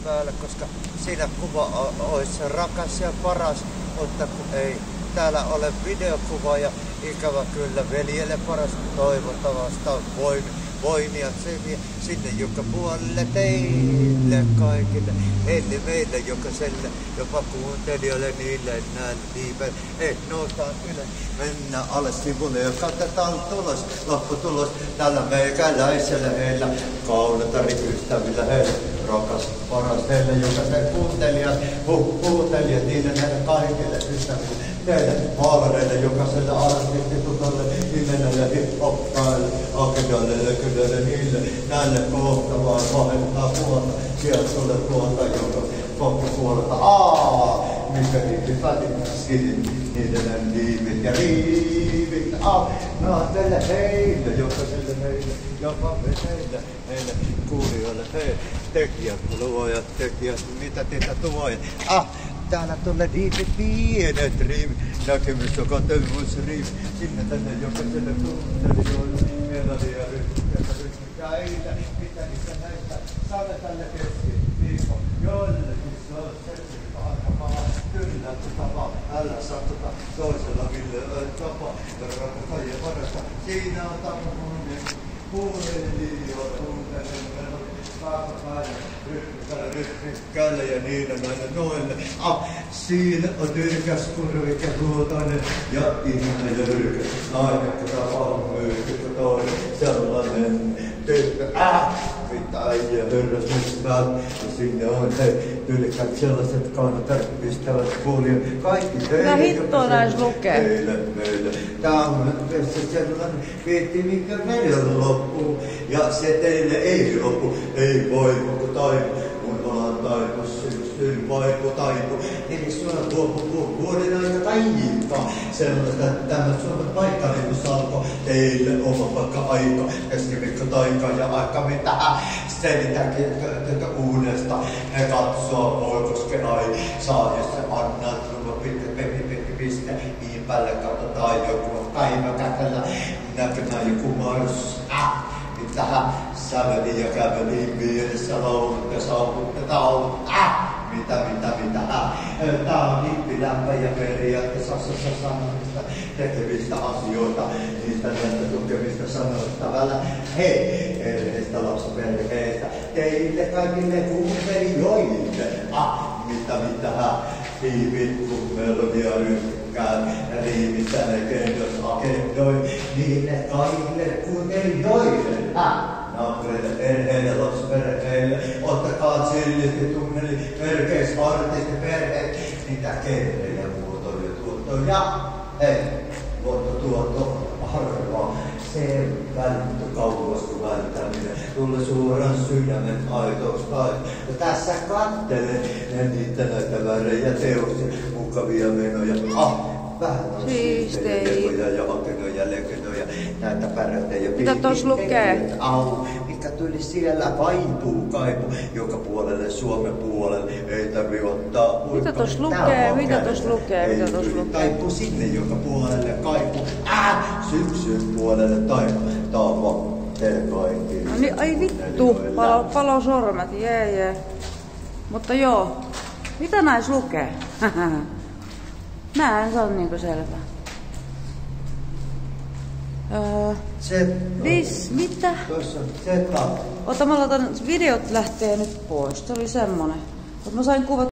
päälle, koska siinä kuva olisi rakas ja paras, mutta kun ei täällä ole videokuva ja ikävä kyllä veljelle paras toivottavasta voimia sinne joka puolelle teille kaikille, heille meille jokaiselle, jopa kuuntelijoille niille näin noustaan ylös, mennään alle sivulle ja katsotaan lopputulos tällä meikäläisellä heillä, kaunatarystävillä heillä, rakas paras heille jokaiselle kuuntelijat niille näille kaikille ystäville, teille maalareille jokaiselle artistitutalle, nimenelle hip-hoppaille, akedalle, kyllä niille, näille kohta vaan vaihtaa puolta, sieltä tulee puolta, joka kohta puolta. Mikä niitä pätin, niiden liivit ja riivit. Teille heille, jokaiselle heille, jopa heille kuulijoille, tekijät, luojat, tekijät, mitä teitä tuojat. Täällä tulee riivit, pienet riivit, näkemys, joka tömyysriivi, sinne tänne jokaiselle kuuntelijoille, melodia, ryhmikäitä, mitä niistä näistä, saada tälle keskiviikko, jollekin se on sepsipahakapaa, kyllä tutapaa, älä sattuta toisella ville tapa, rakkaajien parasta, siinä on tapahtunut, kuuntelijoille, ryhmikällä ja niillä näillä noille. Siinä on tyrkäs kurvi ja tuotainen ja ihminen ja tyrkäs nainen, joka on myyty toinen. Sellainen tyrkä, mitä äijä hörräs mistään. Ja sinne on he tyrkät sellaiset kannatarpistävät kuulijat. Kaikki teille. Mitä hittoa näis lukee? Meille. Tää on sellainen viitti, mikä meillä loppuu. Ja se teille ei loppu. Ei voi koko taipu, kun ollaan taipussa, syyn vaipu taipu. Eli sulla vuoden aika taivaa. Sellaista tämmöistä Suomen paikka niin kuin salko. Teille oma paikka aika. Keskiviikko taika ja aika mitä selitäkin uudesta. He katsoo voi koske ai. Saa jos se annat ruva piste. Niin päälle katsotaan joku päiväkätellä. Näkemään joku mars. Tähän säveli ja käveli mielessä laulut ja sauvut ja taulut. Mitä. Tää on hippilämpä ja periaatteessa sanomista, tekevistä asioita, niistä näistä tukevista sanottavalla. Hei, erheistä lapsiperheistä, teille kaikille kuuntelijoille. Mitä, riivit, kun melodia ryhkään, riivit legendos agendoi, niille kaikille kuuntelijoille. Naapurille, perheille, lapsiperheille, ottakaa chillit, tunneli, perkeis, artistiperheet, niitä kerrejä, muotoja, hei, tuotto, harvaa, se vältty kauas kuin välttäminen, tulle suoran sydämen aitous ja tässä kattelen niitä näitä värejä, teoksia, mukavia menoja, vähän on siistejä ja vakenoja, lekenoja, näitä pärjätejä. Mitä tos lukee? Mikä tuli siellä vaipuu kaipu, joka puolelle Suomen puolelle, ei tarvi ottaa uikka. Mitä tos lukee? Taipu sinne, joka puolelle kaipu, syksyn puolelle taipu, taapa teille kaikki. No niin, ai vittu, palo sormet, jee. Mutta joo, mitä näis lukee? Nää se on niinku selvää. Mitä? Tuossa Zeta. Ota, mä laitan videot lähtee nyt pois. Se oli semmonen. Mä sain kuvat